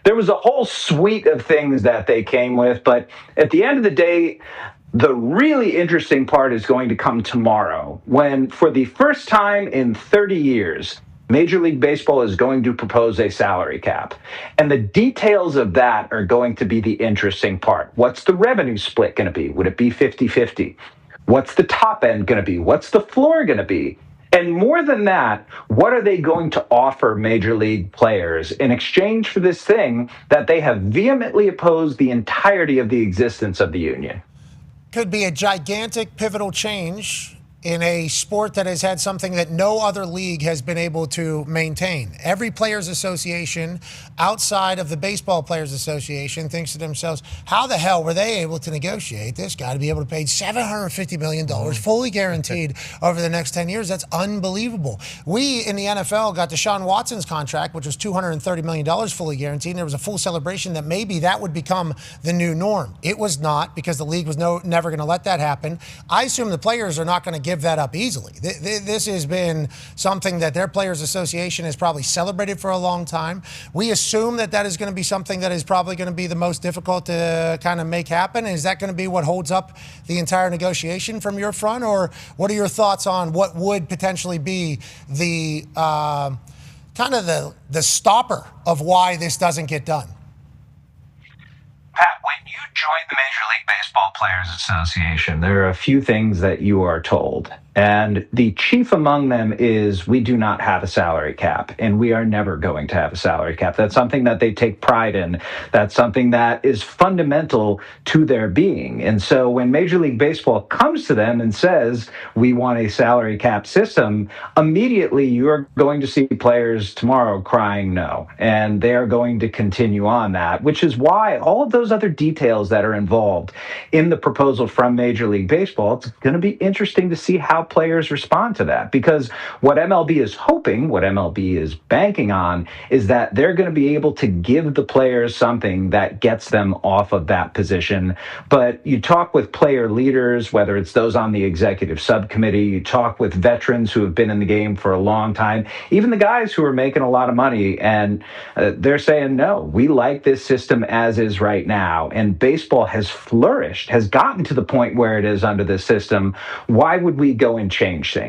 there was a whole suite of things that they came with. But at the end of the day, the really interesting part is going to come tomorrow when, for the first time in 30 years, Major League Baseball is going to propose a salary cap. And the details of that are going to be the interesting part. What's the revenue split going to be? Would it be 50-50? What's the top end going to be? What's the floor going to be? And more than that, what are they going to offer major league players in exchange for this thing that they have vehemently opposed the entirety of the existence of the union? Could be a gigantic pivotal change in a sport that has had something that no other league has been able to maintain. Every players association outside of the Baseball Players Association thinks to themselves, how the hell were they able to negotiate this guy to be able to pay $750 million fully guaranteed over the next 10 years? That's unbelievable. We in the NFL got Deshaun Watson's contract, which was $230 million fully guaranteed, and there was a full celebration that maybe that would become the new norm. It was not, because the league was never going to let that happen. I assume the players are not going to give that up easily. This has been something that their Players Association has probably celebrated for a long time. We assume that that is going to be something that is probably going to be the most difficult to kind of make happen. Is that going to be what holds up the entire negotiation from your front? Or what are your thoughts on what would potentially be the kind of the stopper of why this doesn't get done? Pat, when you join the Major League Baseball Players Association, there are a few things that you are told. And the chief among them is, we do not have a salary cap, and we are never going to have a salary cap. That's something that they take pride in. That's something that is fundamental to their being. And so when Major League Baseball comes to them and says, we want a salary cap system, immediately you're going to see players tomorrow crying no. And they're going to continue on that, which is why all of those other details that are involved in the proposal from Major League Baseball, it's going to be interesting to see how players respond to that, because what MLB is hoping, what MLB is banking on, is that they're going to be able to give the players something that gets them off of that position. But you talk with player leaders, whether it's those on the executive subcommittee, you talk with veterans who have been in the game for a long time, even the guys who are making a lot of money, and they're saying, no, we like this system as is right now. And baseball has flourished, has gotten to the point where it is under this system. Why would we go and change things?